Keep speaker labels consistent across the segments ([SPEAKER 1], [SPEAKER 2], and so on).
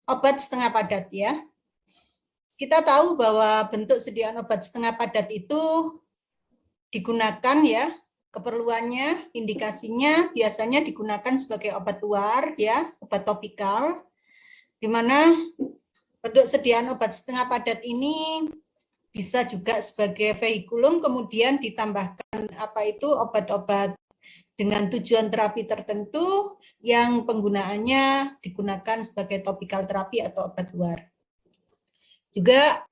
[SPEAKER 1] obat setengah padat ya. Kita tahu bahwa bentuk sediaan obat setengah padat itu digunakan ya, keperluannya, indikasinya biasanya digunakan sebagai obat luar ya, obat topikal, di mana bentuk sediaan obat setengah padat ini bisa juga sebagai vehikulum, kemudian ditambahkan obat-obat dengan tujuan terapi tertentu yang penggunaannya digunakan sebagai topikal terapi atau obat luar. Juga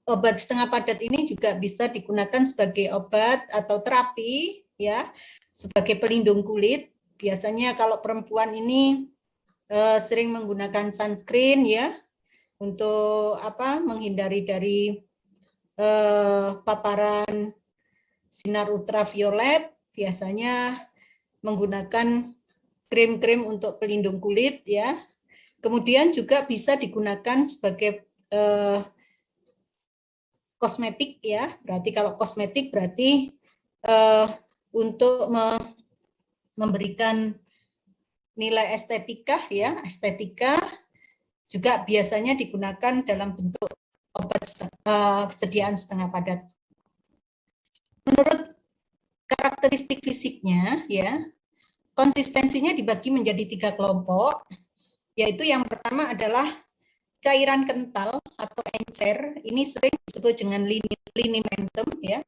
[SPEAKER 1] obat setengah padat ini juga bisa digunakan sebagai obat atau terapi ya, sebagai pelindung kulit. Biasanya kalau perempuan ini sering menggunakan sunscreen ya, untuk menghindari dari paparan sinar ultraviolet, biasanya menggunakan krim-krim untuk pelindung kulit ya. Kemudian juga bisa digunakan sebagai kosmetik ya. Berarti kalau kosmetik berarti untuk memberikan nilai estetika ya, estetika juga biasanya digunakan dalam bentuk obat sediaan setengah padat. Menurut karakteristik fisiknya ya, konsistensinya dibagi menjadi 3 kelompok, yaitu yang pertama adalah cairan kental atau encer, ini sering disebut dengan linimentum ya.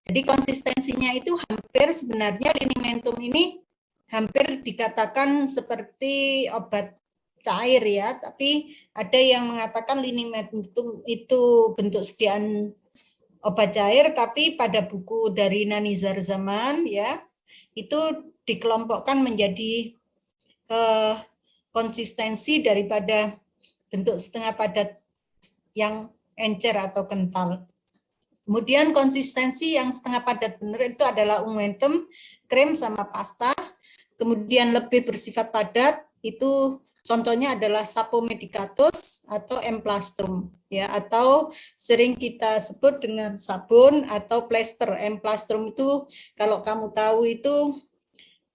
[SPEAKER 1] Jadi konsistensinya itu hampir, sebenarnya linimentum ini hampir dikatakan seperti obat cair ya, tapi ada yang mengatakan linimentum itu bentuk sediaan obat cair, tapi pada buku dari Nanizar Zaman ya, itu dikelompokkan menjadi konsistensi daripada bentuk setengah padat yang encer atau kental. Kemudian konsistensi yang setengah padat benar itu adalah ungmentum, krim sama pasta. Kemudian lebih bersifat padat itu contohnya adalah sapo medicatus atau emplastrum ya, atau sering kita sebut dengan sabun atau plester. Emplastrum itu kalau kamu tahu itu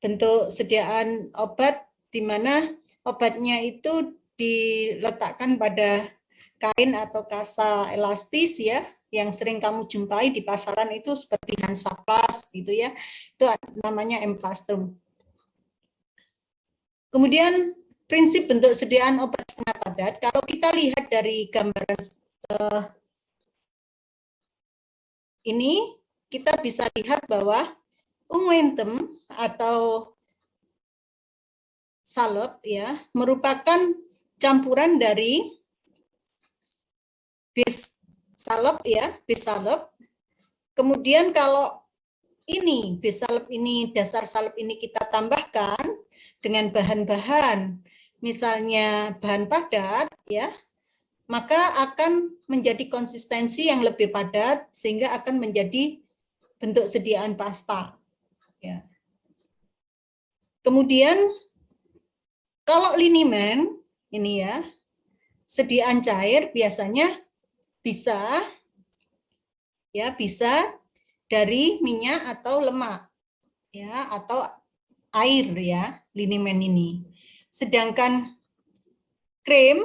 [SPEAKER 1] bentuk sediaan obat di mana obatnya itu diletakkan pada kain atau kasa elastis ya, yang sering kamu jumpai di pasaran itu seperti Hansaplast gitu ya, itu namanya emplastrum. Kemudian prinsip bentuk sediaan obat setengah padat, kalau kita lihat dari gambaran ini, kita bisa lihat bahwa ungmentum atau salep ya merupakan campuran dari base salep ya, base salep. Kemudian kalau ini base salep ini, dasar salep ini kita tambahkan dengan bahan-bahan, misalnya bahan padat ya, maka akan menjadi konsistensi yang lebih padat sehingga akan menjadi bentuk sediaan pasta. Ya. Kemudian kalau linimen ini ya, sediaan cair biasanya bisa dari minyak atau lemak ya, atau air ya, linimen ini. Sedangkan krim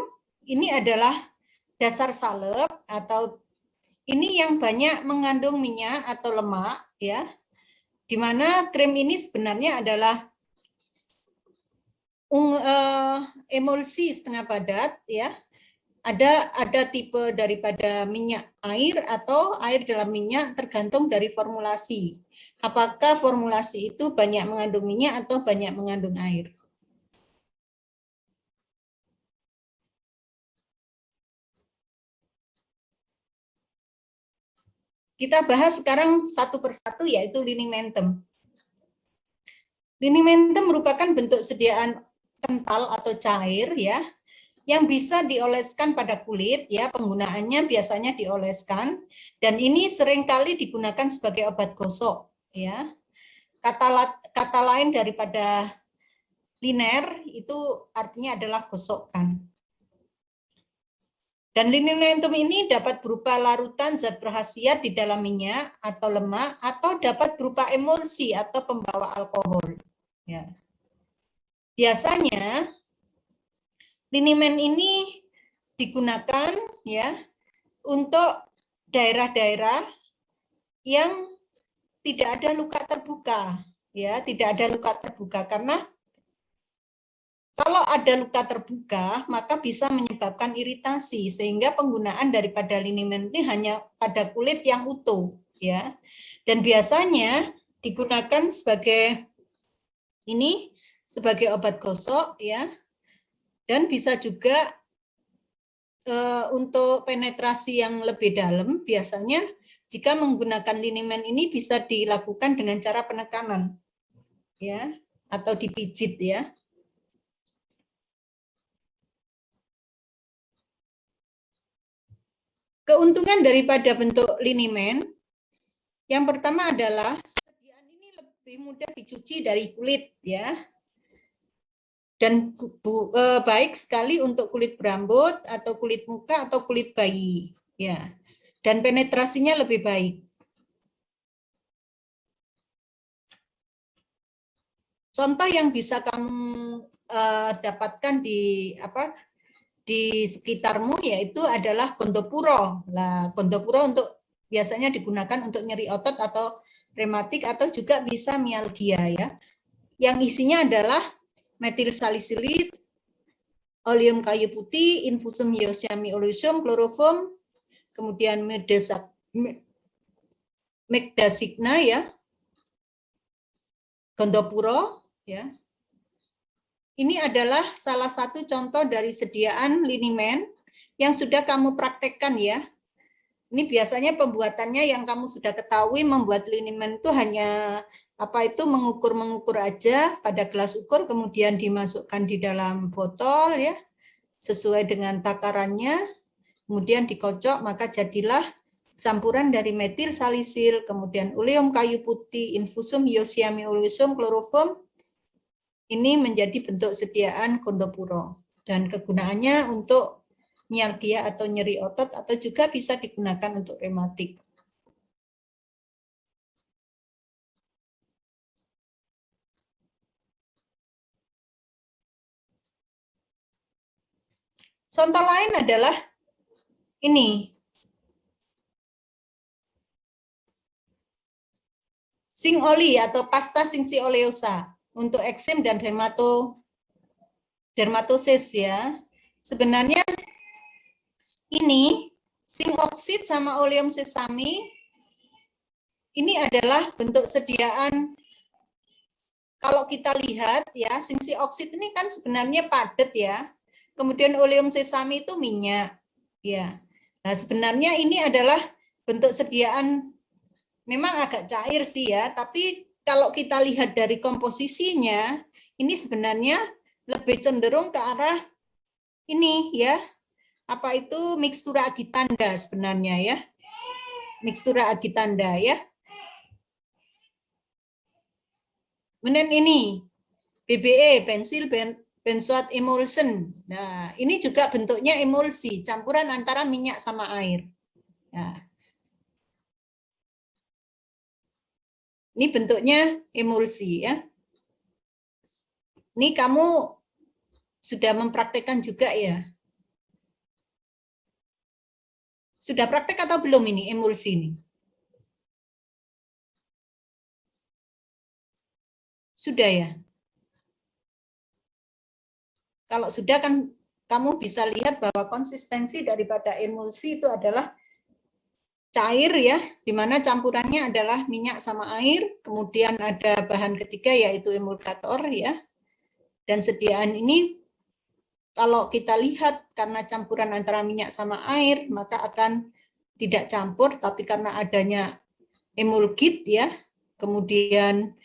[SPEAKER 1] ini adalah dasar salep atau ini yang banyak mengandung minyak atau lemak ya, di mana krim ini sebenarnya adalah emulsi setengah padat ya. Ada tipe daripada minyak air atau air dalam minyak, tergantung dari formulasi. Apakah formulasi itu banyak mengandung minyak atau banyak mengandung air. Kita bahas sekarang satu persatu, yaitu linimentum. Linimentum merupakan bentuk sediaan kental atau cair ya, yang bisa dioleskan pada kulit ya, penggunaannya biasanya dioleskan, dan ini seringkali digunakan sebagai obat gosok ya. Kata lain daripada liner itu artinya adalah gosokkan. Dan linimentum ini dapat berupa larutan zat berkhasiat di dalam minyak atau lemak, atau dapat berupa emulsi atau pembawa alkohol. Ya. Biasanya Linimen ini digunakan ya untuk daerah-daerah yang tidak ada luka terbuka, ya, tidak ada luka terbuka karena kalau ada luka terbuka maka bisa menyebabkan iritasi sehingga penggunaan daripada linimen ini hanya pada kulit yang utuh, ya. Dan biasanya digunakan sebagai ini sebagai obat gosok, ya. Dan bisa juga untuk penetrasi yang lebih dalam, biasanya jika menggunakan linimen ini bisa dilakukan dengan cara penekanan, ya, atau dipijit, ya. Keuntungan daripada bentuk linimen, yang pertama adalah sediaan ini lebih mudah dicuci dari kulit, ya. Dan baik sekali untuk kulit berambut atau kulit muka atau kulit bayi, ya. Dan penetrasinya lebih baik. Contoh yang bisa kamu dapatkan di sekitarmu yaitu adalah Gondopuro. Nah, Gondopuro biasanya digunakan untuk nyeri otot atau rematik atau juga bisa mialgia, ya. Yang isinya adalah metil salisilit, oleum kayu putih, infusum hyoscyamine oleosum, kloroform, kemudian megdasigna, ya, Gondopuro, ya. Ini adalah salah satu contoh dari sediaan linimen yang sudah kamu praktekkan, ya. Ini biasanya pembuatannya yang kamu sudah ketahui, membuat linimen itu hanya mengukur aja pada gelas ukur, kemudian dimasukkan di dalam botol, ya, sesuai dengan takarannya, kemudian dikocok, maka jadilah campuran dari metil salisil, kemudian oleum kayu putih, infusum hyoscyamine oleosum, kloroform. Ini menjadi bentuk sediaan Gondopuro dan kegunaannya untuk mialgia atau nyeri otot atau juga bisa digunakan untuk rematik. Contoh lain adalah ini. Zinc oli atau pasta Singsi oleosa untuk eksim dan dermatosis, ya. Sebenarnya ini zinc oksid sama oleum sesame ini adalah bentuk sediaan. Kalau kita lihat, ya, Singsi oksid ini kan sebenarnya padat, ya. Kemudian oleum sesame itu minyak, ya. Nah, sebenarnya ini adalah bentuk sediaan memang agak cair sih, ya, tapi kalau kita lihat dari komposisinya, ini sebenarnya lebih cenderung ke arah ini, ya. Apa itu mikstura agitanda sebenarnya, ya. Mikstura agitanda, ya. Kemudian ini BBE, bensil benzoat emulsion. Nah, ini juga bentuknya emulsi, campuran antara minyak sama air. Nah, ini bentuknya emulsi, ya. Ini kamu sudah mempraktekkan juga, ya. Sudah praktek atau belum ini emulsi ini? Sudah, ya. Kalau sudah kan kamu bisa lihat bahwa konsistensi daripada emulsi itu adalah cair, ya, di mana campurannya adalah minyak sama air, kemudian ada bahan ketiga yaitu emulgator, ya. Dan sediaan ini kalau kita lihat karena campuran antara minyak sama air maka akan tidak campur, tapi karena adanya emulgit, ya, kemudian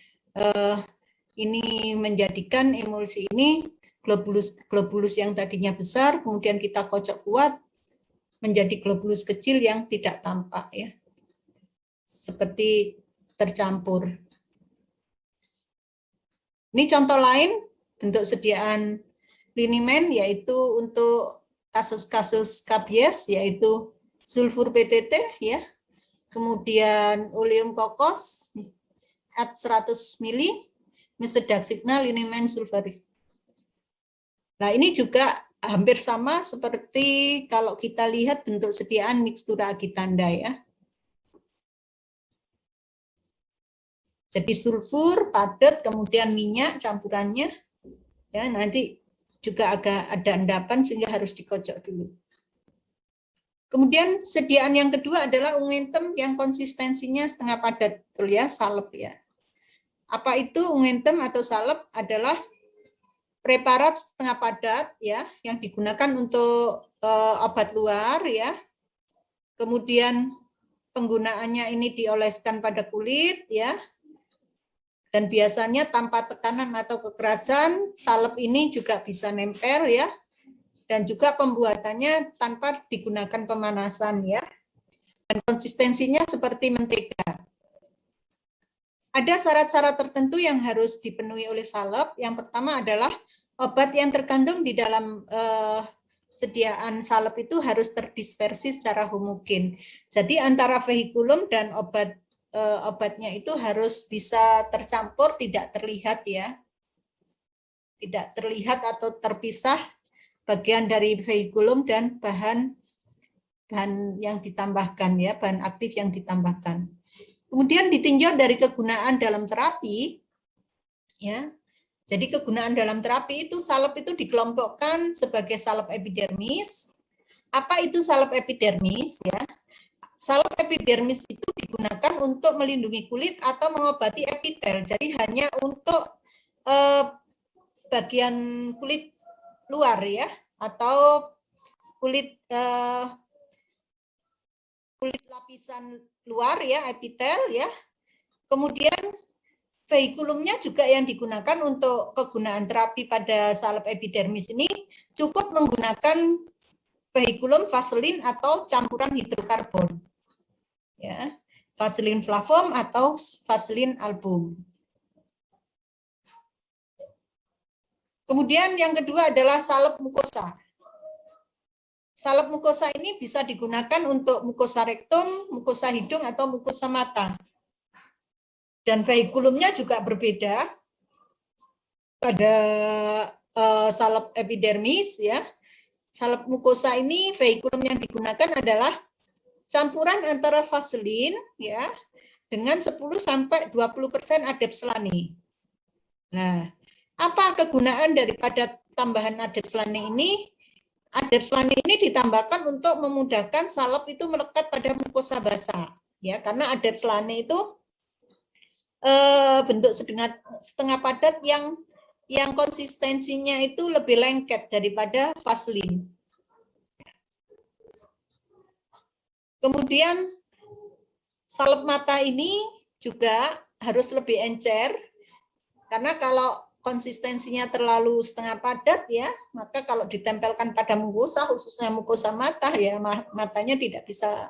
[SPEAKER 1] ini menjadikan emulsi ini globulus yang tadinya besar kemudian kita kocok kuat menjadi globulus kecil yang tidak tampak, ya, seperti tercampur. Ini contoh lain bentuk sediaan linimen yaitu untuk kasus-kasus kabies yaitu sulfur PTT, ya, kemudian oleum kokos at 100 mili, mesedaxigna linimen sulfuris. Nah, ini juga hampir sama seperti kalau kita lihat bentuk sediaan mikstura agitanda ya. Jadi sulfur, padat, kemudian minyak campurannya. Ya, nanti juga agak ada endapan sehingga harus dikocok dulu. Kemudian sediaan yang kedua adalah unguentem yang konsistensinya setengah padat, betul ya, salep ya. Apa itu unguentem atau salep? Adalah preparat setengah padat ya yang digunakan untuk obat luar ya. Kemudian penggunaannya ini dioleskan pada kulit ya. Dan biasanya tanpa tekanan atau kekerasan, salep ini juga bisa nempel ya. Dan juga pembuatannya tanpa digunakan pemanasan ya. Dan konsistensinya seperti mentega. Ada syarat-syarat tertentu yang harus dipenuhi oleh salep. Yang pertama adalah obat yang terkandung di dalam sediaan salep itu harus terdispersi secara homogen. Jadi antara vehikulum dan obatnya itu harus bisa tercampur, tidak terlihat ya. Tidak terlihat atau terpisah bagian dari vehikulum dan bahan yang ditambahkan ya, bahan aktif yang ditambahkan. Kemudian ditinjau dari kegunaan dalam terapi ya. Jadi kegunaan dalam terapi itu salep itu dikelompokkan sebagai salep epidermis. Apa itu salep epidermis ya? Salep epidermis itu digunakan untuk melindungi kulit atau mengobati epitel. Jadi hanya untuk bagian kulit luar ya, atau kulit lapisan luar ya, epitel ya. Kemudian vehikulumnya juga yang digunakan untuk kegunaan terapi pada salep epidermis ini cukup menggunakan vehikulum vaselin atau campuran hidrokarbon. Ya, vaselin flavum atau vaselin album. Kemudian yang kedua adalah salep mukosa. Salep mukosa ini bisa digunakan untuk mukosa rektum, mukosa hidung, atau mukosa mata. Dan vehikulumnya juga berbeda. Pada salep epidermis, ya, salep mukosa ini vehikulum yang digunakan adalah campuran antara vaselin, ya, dengan 10-20% adepselane. Nah, apa kegunaan daripada tambahan adepselane ini? Adepselane ini ditambahkan untuk memudahkan salep itu melekat pada mukosa basah, ya, karena adepselane itu bentuk setengah padat yang konsistensinya itu lebih lengket daripada vaselin. Kemudian salep mata ini juga harus lebih encer, karena kalau konsistensinya terlalu setengah padat ya, maka kalau ditempelkan pada mukosa, khususnya mukosa mata ya, matanya tidak bisa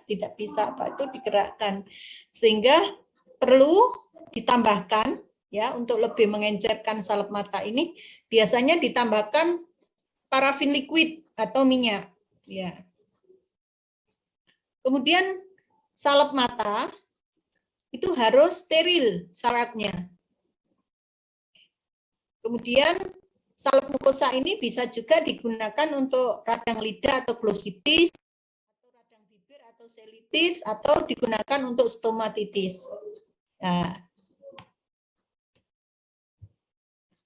[SPEAKER 1] tidak bisa digerakkan, sehingga perlu ditambahkan ya untuk lebih mengencerkan salep mata ini, biasanya ditambahkan parafin liquid atau minyak ya. Kemudian salep mata itu harus steril syaratnya. Kemudian salep mukosa ini bisa juga digunakan untuk radang lidah atau glositis, atau radang bibir atau selitis, atau digunakan untuk stomatitis. Nah.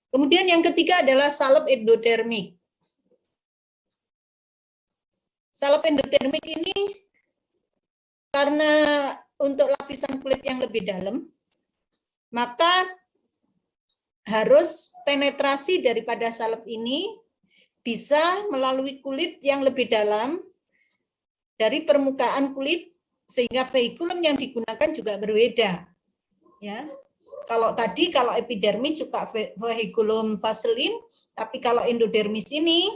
[SPEAKER 1] Kemudian yang ketiga adalah salep endodermik. Salep endodermik ini karena untuk lapisan kulit yang lebih dalam, maka harus penetrasi daripada salep ini bisa melalui kulit yang lebih dalam dari permukaan kulit, sehingga vehikulum yang digunakan juga berbeda. Ya, kalau epidermis juga vehikulum vaselin, tapi kalau endodermis ini,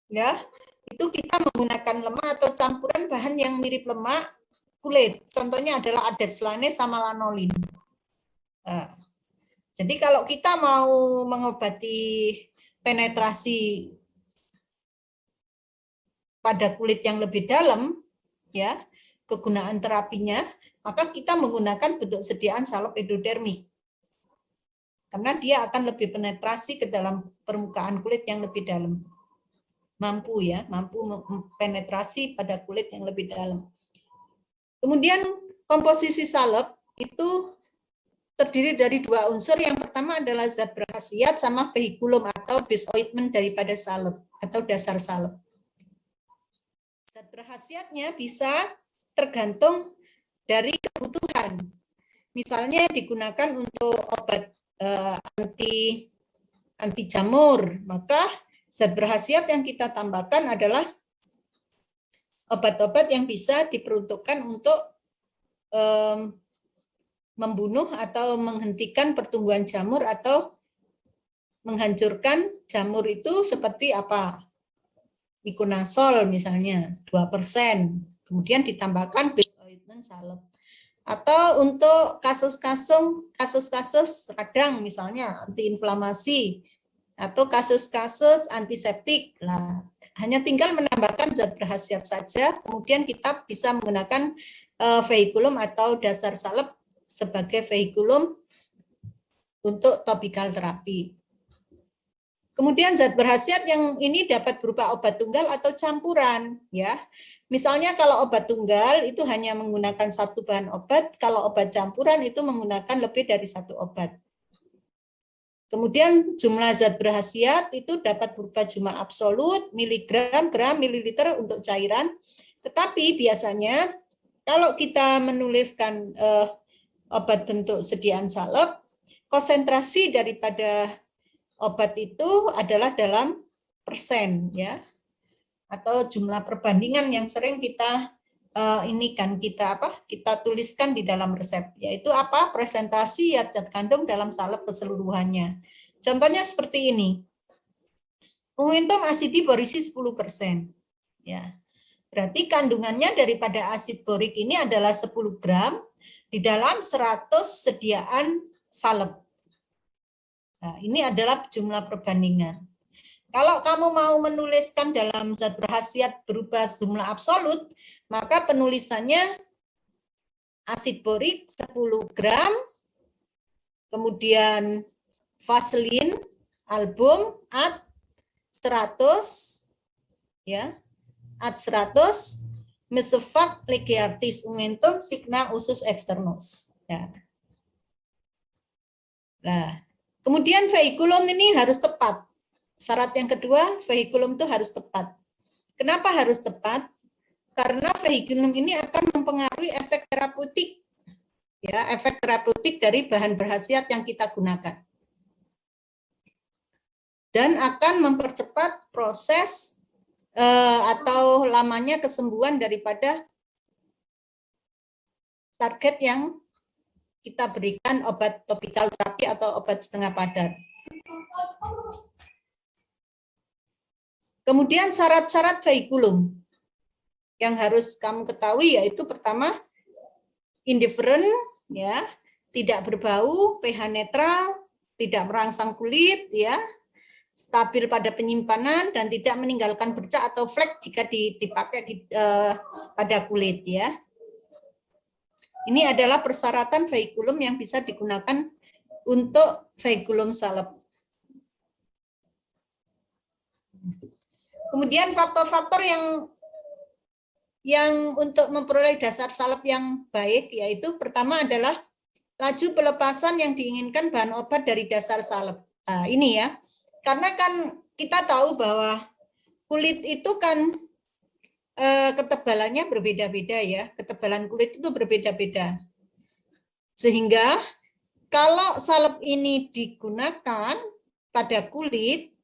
[SPEAKER 1] ya, itu kita menggunakan lemak atau campuran bahan yang mirip lemak kulit. Contohnya adalah adepselane sama lanolin. Nah, jadi kalau kita mau mengobati penetrasi pada kulit yang lebih dalam, ya, kegunaan terapinya, maka kita menggunakan bentuk sediaan salep endodermik. Karena dia akan lebih penetrasi ke dalam permukaan kulit yang lebih dalam. mampu penetrasi pada kulit yang lebih dalam. Kemudian komposisi salep itu terdiri dari dua unsur. Yang pertama adalah zat berkhasiat sama vehikulum atau base ointment daripada salep atau dasar salep. Zat berkhasiatnya bisa tergantung dari kebutuhan. Misalnya digunakan untuk obat anti jamur, maka zat berkhasiat yang kita tambahkan adalah obat-obat yang bisa diperuntukkan untuk membunuh atau menghentikan pertumbuhan jamur atau menghancurkan jamur itu seperti apa? Mikonazol misalnya 2%, kemudian ditambahkan base ointment salep. Atau untuk kasus-kasus radang misalnya antiinflamasi atau kasus-kasus antiseptik. Nah, hanya tinggal menambahkan zat berkhasiat saja, kemudian kita bisa menggunakan vehikulum atau dasar salep sebagai vehikulum untuk topikal terapi. Kemudian zat berkhasiat yang ini dapat berupa obat tunggal atau campuran, ya. Misalnya kalau obat tunggal itu hanya menggunakan satu bahan obat, kalau obat campuran itu menggunakan lebih dari satu obat. Kemudian jumlah zat berkhasiat itu dapat berupa jumlah absolut, miligram, gram, mililiter untuk cairan. Tetapi biasanya kalau kita menuliskan obat bentuk sediaan salep, konsentrasi daripada obat itu adalah dalam persen, ya, atau jumlah perbandingan yang sering kita kita tuliskan di dalam resep, yaitu apa? Presentasi zat terkandung dalam salep keseluruhannya. Contohnya seperti ini. Momentum asidi borisi 10%. Ya. Berarti kandungannya daripada asid borik ini adalah 10 gram di dalam 100 sediaan salep. Nah, ini adalah jumlah perbandingan. Kalau kamu mau menuliskan dalam zat berkhasiat berupa jumlah absolut, maka penulisannya asid borik 10 gram, kemudian vaselin, album, ad 100, ya, ad 100, mesefak legiartis unguentum signa usus externus. Ya. Nah, kemudian vehikulum ini harus tepat. Syarat yang kedua, vehikulum itu harus tepat. Kenapa harus tepat? Karena vehikulum ini akan mempengaruhi efek terapeutik, ya, efek terapeutik dari bahan berkhasiat yang kita gunakan, dan akan mempercepat proses atau lamanya kesembuhan daripada target yang kita berikan obat topikal terapi atau obat setengah padat. Kemudian syarat-syarat vehikulum yang harus kamu ketahui yaitu pertama, indifferent, ya, tidak berbau, pH netral, tidak merangsang kulit, ya, stabil pada penyimpanan dan tidak meninggalkan bercak atau flek jika dipakai pada kulit, ya. Ini adalah persyaratan vehikulum yang bisa digunakan untuk vehikulum salep. Kemudian faktor-faktor yang untuk memperoleh dasar salep yang baik, yaitu pertama adalah laju pelepasan yang diinginkan bahan obat dari dasar salep. Nah, ini ya, karena kan kita tahu bahwa kulit itu kan ketebalannya berbeda-beda, ya, ketebalan kulit itu berbeda-beda. Sehingga kalau salep ini digunakan pada kulit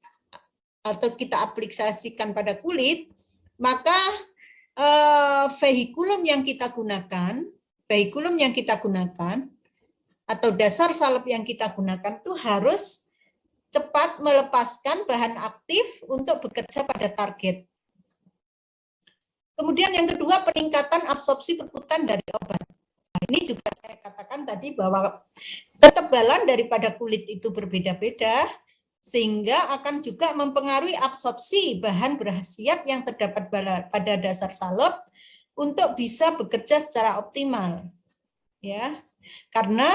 [SPEAKER 1] atau kita aplikasikan pada kulit, maka vehikulum yang kita gunakan atau dasar salep yang kita gunakan itu harus cepat melepaskan bahan aktif untuk bekerja pada target. Kemudian yang kedua, peningkatan absorpsi perkutan dari obat. Nah, ini juga saya katakan tadi bahwa ketebalan daripada kulit itu berbeda-beda, sehingga akan juga mempengaruhi absorpsi bahan berkhasiat yang terdapat pada dasar salep untuk bisa bekerja secara optimal, ya, karena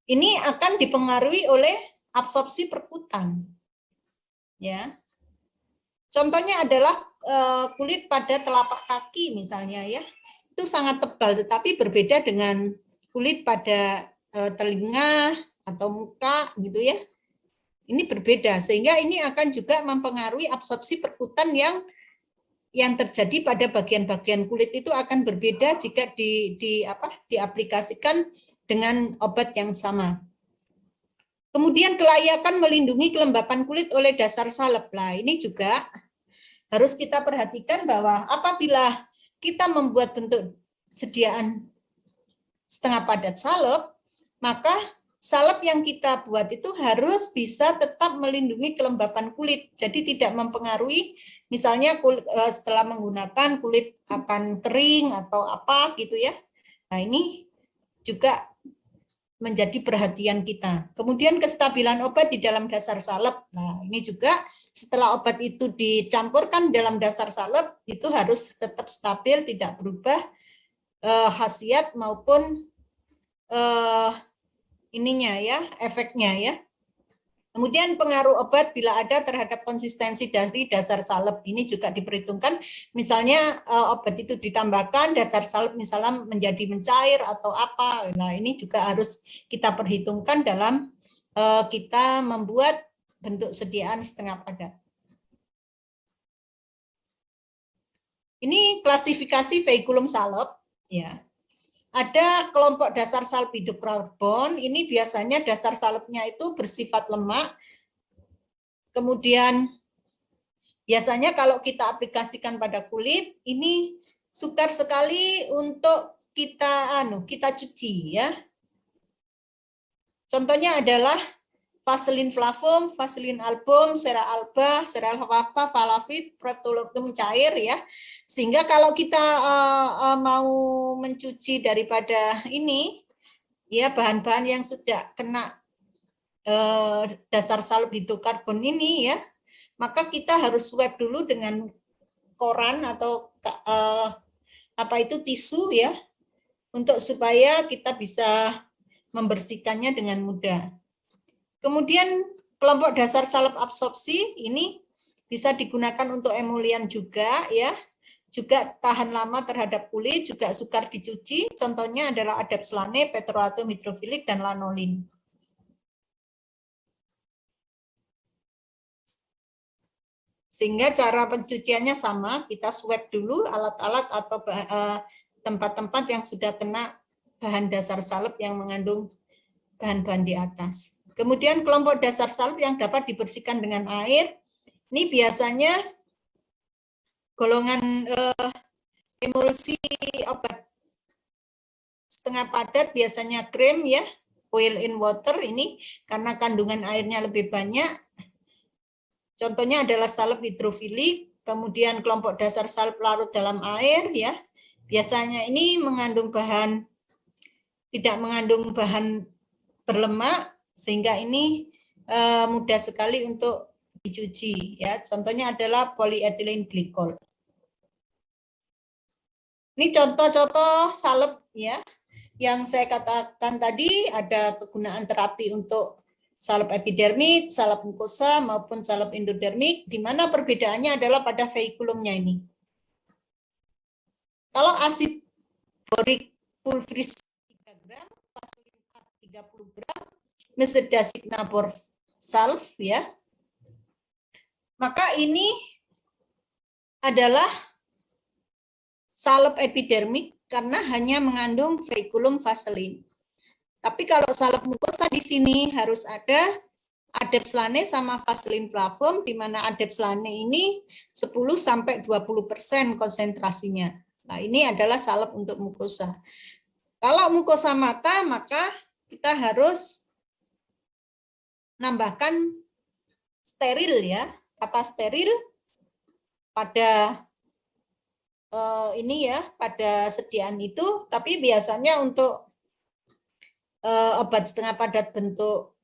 [SPEAKER 1] ini akan dipengaruhi oleh absorpsi perkutan, ya. Contohnya adalah kulit pada telapak kaki misalnya ya, itu sangat tebal, tetapi berbeda dengan kulit pada telinga atau muka gitu ya. Ini berbeda, sehingga ini akan juga mempengaruhi absorpsi perkutan yang terjadi pada bagian-bagian kulit itu akan berbeda jika diaplikasikan dengan obat yang sama. Kemudian kelayakan melindungi kelembapan kulit oleh dasar salep. Nah, ini juga harus kita perhatikan bahwa apabila kita membuat bentuk sediaan setengah padat salep, maka salep yang kita buat itu harus bisa tetap melindungi kelembapan kulit. Jadi tidak mempengaruhi, misalnya setelah menggunakan kulit akan kering atau apa gitu ya. Nah, ini juga menjadi perhatian kita. Kemudian kestabilan obat di dalam dasar salep. Nah, ini juga setelah obat itu dicampurkan dalam dasar salep, itu harus tetap stabil, tidak berubah khasiat maupun ininya ya, efeknya ya. Kemudian pengaruh obat bila ada terhadap konsistensi dari dasar salep, ini juga diperhitungkan. Misalnya obat itu ditambahkan, dasar salep misalnya menjadi mencair atau apa. Nah, ini juga harus kita perhitungkan dalam kita membuat bentuk sediaan setengah padat. Ini klasifikasi veikulum salep ya. Ada kelompok dasar salep hidrokarbon, ini biasanya dasar salepnya itu bersifat lemak. Kemudian biasanya kalau kita aplikasikan pada kulit, ini sukar sekali untuk kita cuci ya. Contohnya adalah Vaseline flavum, Vaseline album, Cera alba, Cera alfalfa, Falavit, Protologum cair ya. Sehingga kalau kita mau mencuci daripada ini ya bahan-bahan yang sudah kena dasar salep hidrokarbon ini ya, maka kita harus swab dulu dengan koran atau tisu ya, untuk supaya kita bisa membersihkannya dengan mudah. Kemudian kelompok dasar salep absorpsi ini bisa digunakan untuk emolian juga ya, juga tahan lama terhadap kulit, juga sukar dicuci. Contohnya adalah adapslane, petroleum hidrofilik, dan lanolin. Sehingga cara pencuciannya sama, kita swab dulu alat-alat atau tempat-tempat yang sudah kena bahan dasar salep yang mengandung bahan-bahan di atas. Kemudian kelompok dasar salep yang dapat dibersihkan dengan air, ini biasanya golongan emulsi obat setengah padat, biasanya krim ya, oil in water ini karena kandungan airnya lebih banyak. Contohnya adalah salep hidrofilik, kemudian kelompok dasar salep larut dalam air ya. Biasanya ini tidak mengandung bahan berlemak, sehingga ini mudah sekali untuk dicuci ya. Contohnya adalah polyethylene glycol. Ini contoh-contoh salep ya. Yang saya katakan tadi, ada kegunaan terapi untuk salep epidermik, salep mukosa maupun salep endodermik, di mana perbedaannya adalah pada veikulumnya ini. Kalau asid borik pulveris 3 gram, Vaseline 30 gram, Mesedasigna salve ya, maka ini adalah salep epidermik karena hanya mengandung veikulum Vaseline. Tapi kalau salep mukosa di sini harus ada adapslane sama Vaseline flavum, di mana adapslane ini 10-20% konsentrasinya. Nah, ini adalah salep untuk mukosa. Kalau mukosa mata, maka kita harus nambahkan steril ya. Kata steril pada ini ya, pada sediaan itu, tapi biasanya untuk obat setengah padat bentuk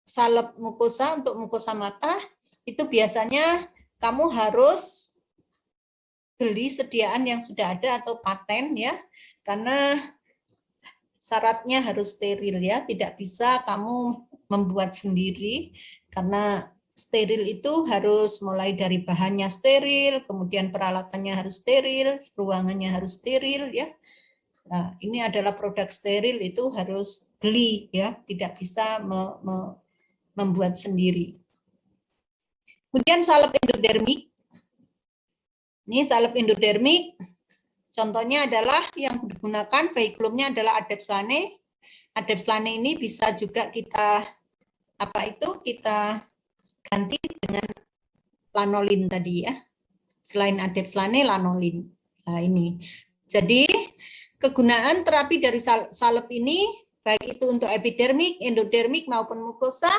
[SPEAKER 1] salep mukosa untuk mukosa mata, itu biasanya kamu harus beli sediaan yang sudah ada atau paten ya, karena syaratnya harus steril ya, tidak bisa kamu membuat sendiri karena steril itu harus mulai dari bahannya steril, kemudian peralatannya harus steril, ruangannya harus steril ya. Nah, ini adalah produk steril itu harus beli ya, tidak bisa membuat sendiri. Kemudian salep endodermik. Ini salep endodermik. Contohnya adalah yang digunakan veikulumnya adalah Adepslane. Adepslane ini bisa juga kita kita ganti dengan lanolin tadi ya. Selain Adepslane, lanolin. Nah, ini. Jadi, kegunaan terapi dari salep ini baik itu untuk epidermik, endodermik maupun mukosa,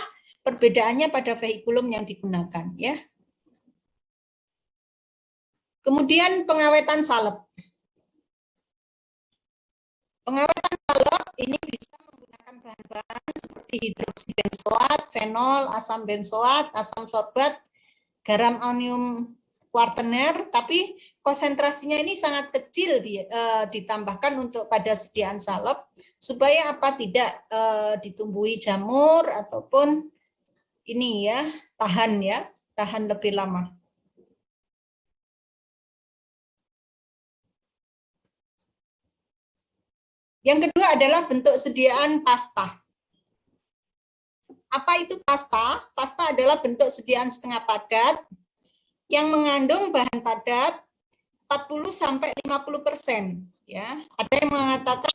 [SPEAKER 1] perbedaannya pada veikulum yang digunakan ya. Kemudian pengawetan salep. Pengawetan salep ini bisa menggunakan bahan-bahan seperti hidroksibenzoat, fenol, asam benzoat, asam sorbat, garam amonium kuartener, tapi konsentrasinya ini sangat kecil ditambahkan untuk pada sediaan salep supaya tidak ditumbuhi jamur ataupun ini ya tahan lebih lama. Yang kedua adalah bentuk sediaan pasta. Apa itu pasta? Pasta adalah bentuk sediaan setengah padat yang mengandung bahan padat 40-50%. Ya, ada yang mengatakan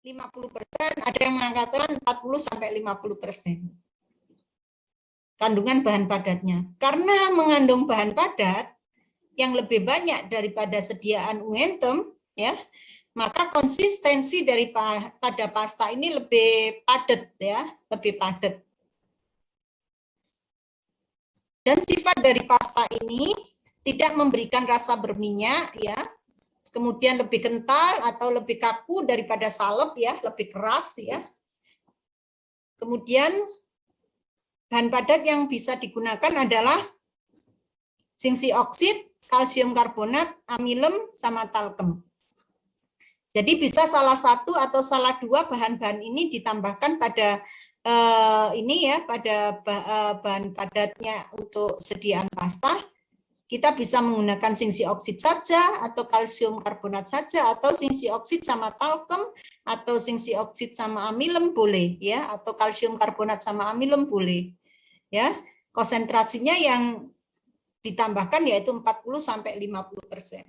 [SPEAKER 1] 50%, ada yang mengatakan 40-50%. Kandungan bahan padatnya. Karena mengandung bahan padat yang lebih banyak daripada sediaan unguentum, ya, maka konsistensi pada pasta ini lebih padat ya, lebih padat. Dan sifat dari pasta ini tidak memberikan rasa berminyak ya. Kemudian lebih kental atau lebih kaku daripada salep ya, lebih keras ya. Kemudian bahan padat yang bisa digunakan adalah singsi oksid, kalsium karbonat, amilem sama talkem. Jadi bisa salah satu atau salah dua bahan-bahan ini ditambahkan pada pada bahan padatnya untuk sediaan pasta. Kita bisa menggunakan singsi oksid saja atau kalsium karbonat saja atau singsi oksid sama talkem atau singsi oksid sama amilem boleh ya, atau kalsium karbonat sama amilem boleh. Ya, konsentrasinya yang ditambahkan yaitu 40-50%.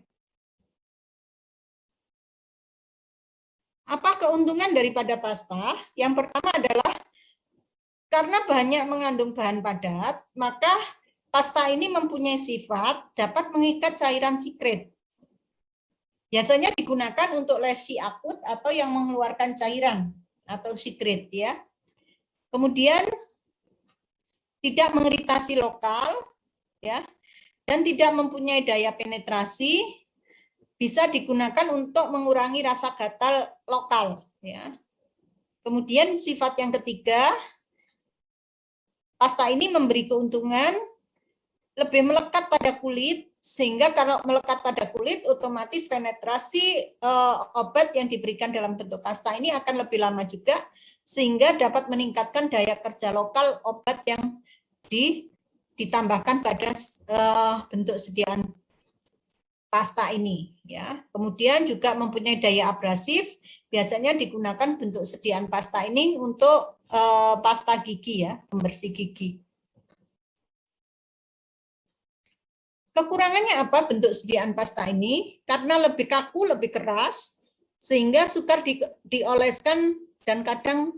[SPEAKER 1] Apa keuntungan daripada pasta? Yang pertama adalah karena banyak mengandung bahan padat, maka pasta ini mempunyai sifat dapat mengikat cairan sikret. Biasanya digunakan untuk lesi akut atau yang mengeluarkan cairan atau sikret ya. Kemudian tidak mengiritasi lokal ya, dan tidak mempunyai daya penetrasi. Bisa digunakan untuk mengurangi rasa gatal lokal ya. Kemudian sifat yang ketiga, pasta ini memberi keuntungan lebih melekat pada kulit, sehingga kalau melekat pada kulit otomatis penetrasi obat yang diberikan dalam bentuk pasta ini akan lebih lama juga, sehingga dapat meningkatkan daya kerja lokal obat yang ditambahkan pada bentuk sediaan pasta ini ya. Kemudian juga mempunyai daya abrasif, biasanya digunakan bentuk sediaan pasta ini untuk pasta gigi ya, pembersih gigi. Kekurangannya apa bentuk sediaan pasta ini? Karena lebih kaku, lebih keras, sehingga sukar dioleskan dan kadang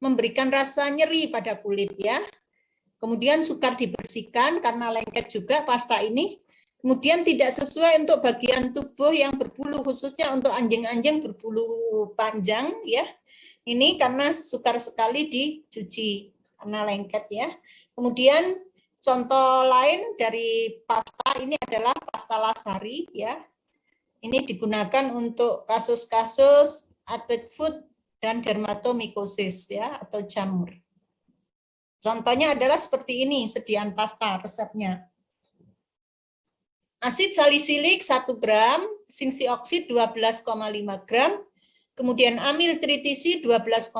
[SPEAKER 1] memberikan rasa nyeri pada kulit ya. Kemudian sukar dibersihkan karena lengket juga pasta ini. Kemudian tidak sesuai untuk bagian tubuh yang berbulu, khususnya untuk anjing-anjing berbulu panjang ya. Ini karena sukar sekali dicuci karena lengket ya. Kemudian contoh lain dari pasta ini adalah pasta Lasari ya. Ini digunakan untuk kasus-kasus athlete foot dan dermatomikosis ya, atau jamur. Contohnya adalah seperti ini sediaan pasta resepnya. Asid salisilik 1 gram, singsi oksid 12,5 gram, kemudian amil tritisi 12,5,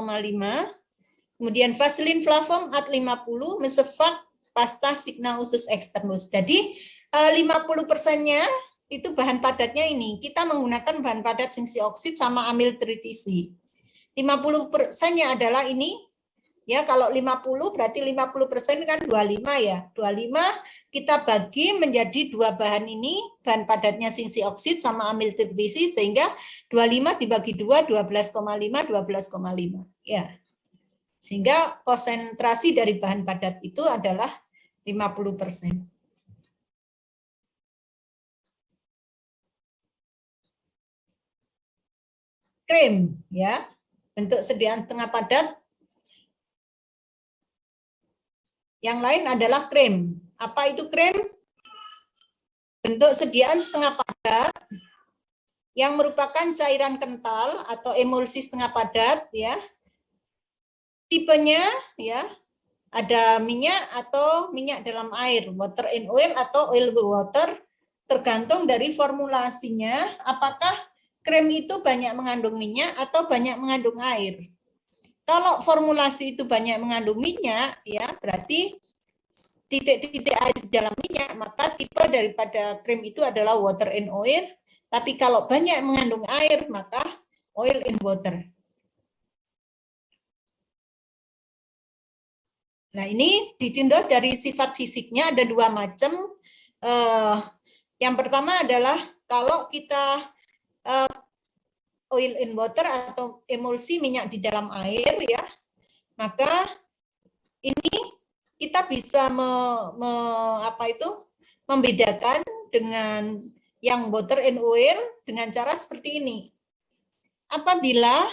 [SPEAKER 1] kemudian vaselin flavum at 50, mesefak pasta signa usus externus. Jadi 50%-nya itu bahan padatnya ini. Kita menggunakan bahan padat singsi oksid sama amil tritisi. 50%-nya adalah ini. Ya, kalau 50 berarti 50% kan 25 ya. 25 kita bagi menjadi dua bahan ini, bahan padatnya singsi oksid sama amil tritisi, sehingga 25 dibagi 2, 12,5, 12,5. Ya. Sehingga konsentrasi dari bahan padat itu adalah 50%. Krim, ya. Bentuk sediaan setengah padat. Yang lain adalah krim. Apa itu krim? Bentuk sediaan setengah padat yang merupakan cairan kental atau emulsi setengah padat, ya. Tipenya, ya, ada minyak atau minyak dalam air, water and oil atau oil water, tergantung dari formulasinya. Apakah krim itu banyak mengandung minyak atau banyak mengandung air? Kalau formulasi itu banyak mengandung minyak, ya berarti titik-titik air di dalam minyak, maka tipe daripada krim itu adalah water and oil. Tapi kalau banyak mengandung air, maka oil and water. Nah, ini ditinjau dari sifat fisiknya ada dua macam. Yang pertama adalah kalau kita oil and water atau emulsi minyak di dalam air, ya, maka ini kita bisa membedakan dengan yang water and oil dengan cara seperti ini. Apabila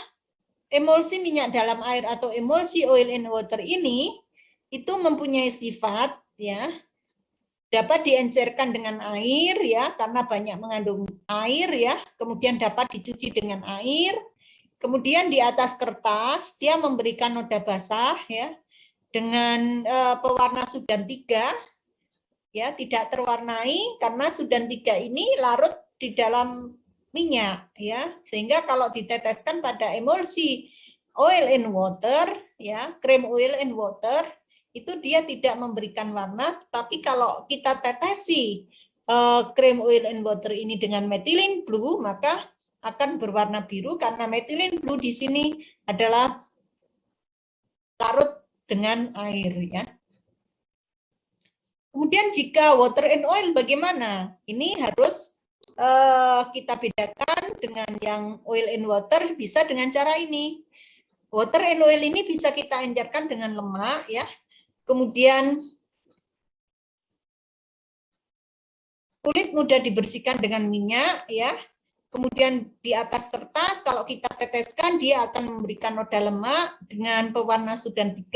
[SPEAKER 1] emulsi minyak dalam air atau emulsi oil and water ini itu mempunyai sifat, ya, dapat diencerkan dengan air, ya, karena banyak mengandung air, ya, kemudian dapat dicuci dengan air, kemudian di atas kertas dia memberikan noda basah, ya, dengan pewarna sudan 3, ya, tidak terwarnai karena sudan 3 ini larut di dalam minyak, ya, sehingga kalau diteteskan pada emulsi oil and water, ya, krim oil and water, itu dia tidak memberikan warna. Tapi kalau kita tetesi krim oil and water ini dengan methylene blue, maka akan berwarna biru karena methylene blue di sini adalah larut dengan air, ya. Kemudian jika water and oil bagaimana? Ini harus kita bedakan dengan yang oil and water bisa dengan cara ini. Water and oil ini bisa kita encerkan dengan lemak, ya. Kemudian kulit mudah dibersihkan dengan minyak, ya. Kemudian di atas kertas kalau kita teteskan dia akan memberikan noda lemak dengan pewarna sudan 3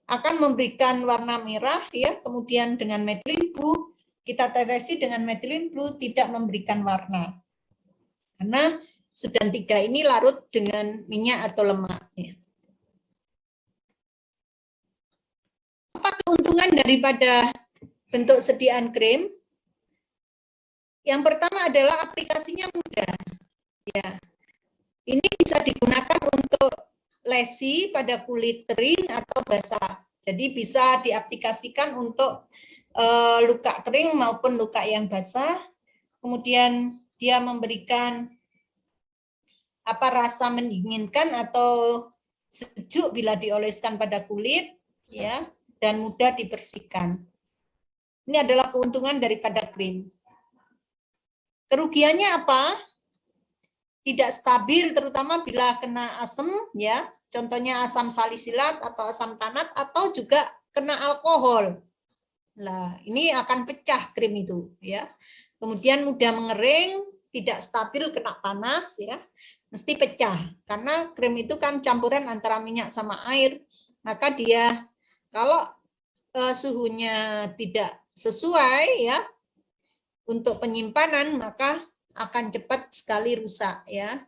[SPEAKER 1] akan memberikan warna merah, ya. Kemudian dengan methylene blue kita tetesi dengan methylene blue tidak memberikan warna. Karena sudan 3 ini larut dengan minyak atau lemak, ya. Apa keuntungan daripada bentuk sediaan krim? Yang pertama adalah aplikasinya mudah, ya. Ini bisa digunakan untuk lesi pada kulit kering atau basah. Jadi bisa diaplikasikan untuk luka kering maupun luka yang basah. Kemudian dia memberikan rasa mendinginkan atau sejuk bila dioleskan pada kulit, ya, dan mudah dibersihkan. Ini adalah keuntungan daripada krim. Kerugiannya apa? Tidak stabil, terutama bila kena asam, ya. Contohnya asam salisilat atau asam tanat atau juga kena alkohol. Nah, ini akan pecah krim itu, ya. Kemudian mudah mengering, tidak stabil, kena panas, ya. Mesti pecah karena krim itu kan campuran antara minyak sama air. Maka dia kalau suhunya tidak sesuai, ya, untuk penyimpanan, maka akan cepat sekali rusak, ya.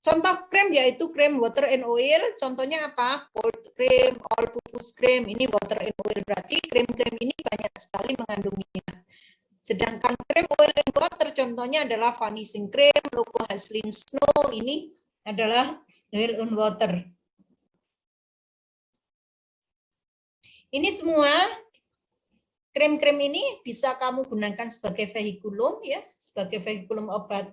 [SPEAKER 1] Contoh krim yaitu krim water and oil. Contohnya apa? Cold cream, all purpose cream. Ini water and oil, berarti krim-krim ini banyak sekali mengandung minyak. Sedangkan krim oil and water contohnya adalah vanishing cream, Loco Haslin Snow. Ini adalah oil and water. Ini semua krim-krim ini bisa kamu gunakan sebagai vehikulum ya, sebagai vehikulum obat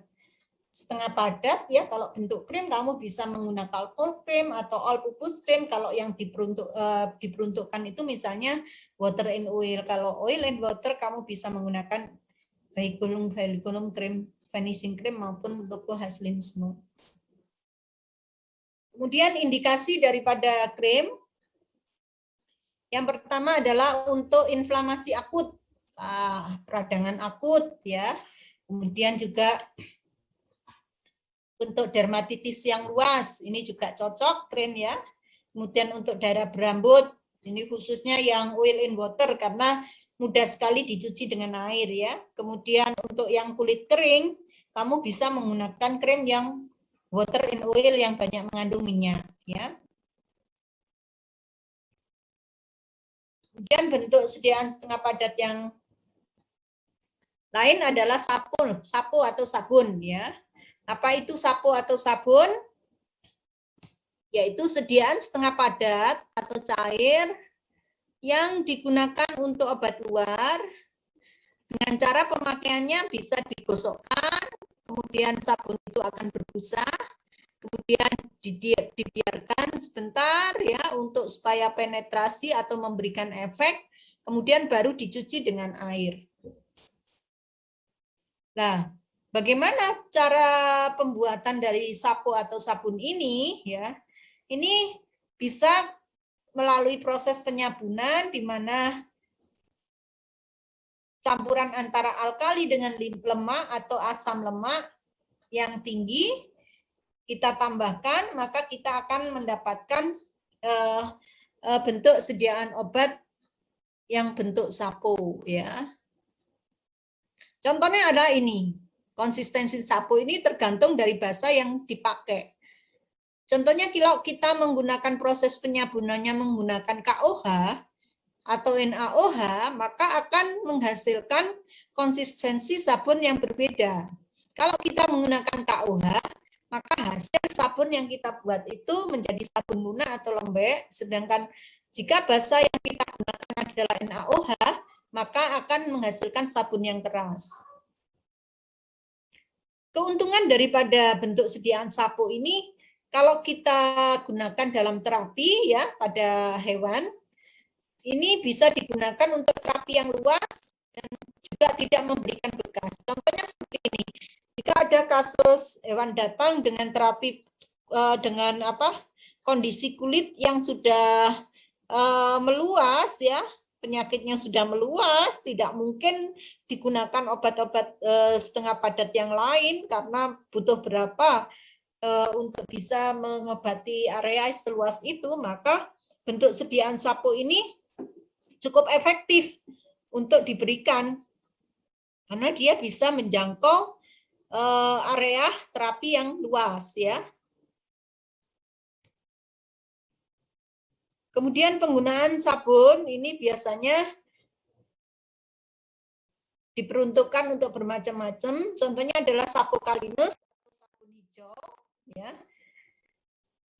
[SPEAKER 1] setengah padat ya. Kalau bentuk krim kamu bisa menggunakan alkohol krim atau all purpose krim. Kalau yang diperuntukkan itu misalnya water and oil. Kalau oil and water kamu bisa menggunakan vehikulum krim, finishing cream maupun logo Haslin Snow. Kemudian indikasi daripada krim yang pertama adalah untuk inflamasi akut, peradangan akut ya. Kemudian juga untuk dermatitis yang luas, ini juga cocok krim ya. Kemudian untuk daerah berambut, ini khususnya yang oil in water karena mudah sekali dicuci dengan air ya. Kemudian untuk yang kulit kering, kamu bisa menggunakan krim yang water in oil yang banyak mengandung minyak ya. Kemudian bentuk sediaan setengah padat yang lain adalah sapu atau sabun ya. Apa itu sapu atau sabun? Yaitu sediaan setengah padat atau cair yang digunakan untuk obat luar. Dengan cara pemakaiannya bisa digosokkan, kemudian sabun itu akan berbusa, kemudian dibiarkan sebentar ya untuk supaya penetrasi atau memberikan efek, kemudian baru dicuci dengan air. Nah, bagaimana cara pembuatan dari sapu atau sabun ini ya? Ini bisa melalui proses penyabunan di mana campuran antara alkali dengan lemak atau asam lemak yang tinggi kita tambahkan, maka kita akan mendapatkan bentuk sediaan obat yang bentuk sapu ya. Contohnya adalah ini. Konsistensi sapu ini tergantung dari basa yang dipakai. Contohnya kalau kita menggunakan proses penyabunannya menggunakan KOH atau NaOH, maka akan menghasilkan konsistensi sabun yang berbeda. Kalau kita menggunakan KOH, maka hasil sabun yang kita buat itu menjadi sabun lunak atau lembek, sedangkan jika basa yang kita gunakan adalah NaOH, maka akan menghasilkan sabun yang keras. Keuntungan daripada bentuk sediaan sapu ini, kalau kita gunakan dalam terapi ya pada hewan, ini bisa digunakan untuk terapi yang luas dan juga tidak memberikan bekas. Contohnya seperti ini, jika ada kasus hewan datang dengan terapi dengan kondisi kulit yang sudah meluas ya, penyakitnya sudah meluas, tidak mungkin digunakan obat-obat setengah padat yang lain karena butuh berapa untuk bisa mengobati area seluas itu, maka bentuk sediaan sapu ini cukup efektif untuk diberikan karena dia bisa menjangkau area terapi yang luas ya. Kemudian penggunaan sabun ini biasanya diperuntukkan untuk bermacam-macam. Contohnya adalah sapu kalinus atau sabun hijau. Ya.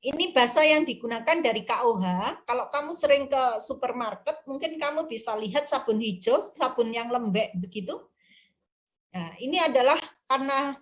[SPEAKER 1] Ini basa yang digunakan dari KOH. Kalau kamu sering ke supermarket, mungkin kamu bisa lihat sabun hijau, sabun yang lembek begitu. Nah, ini adalah karena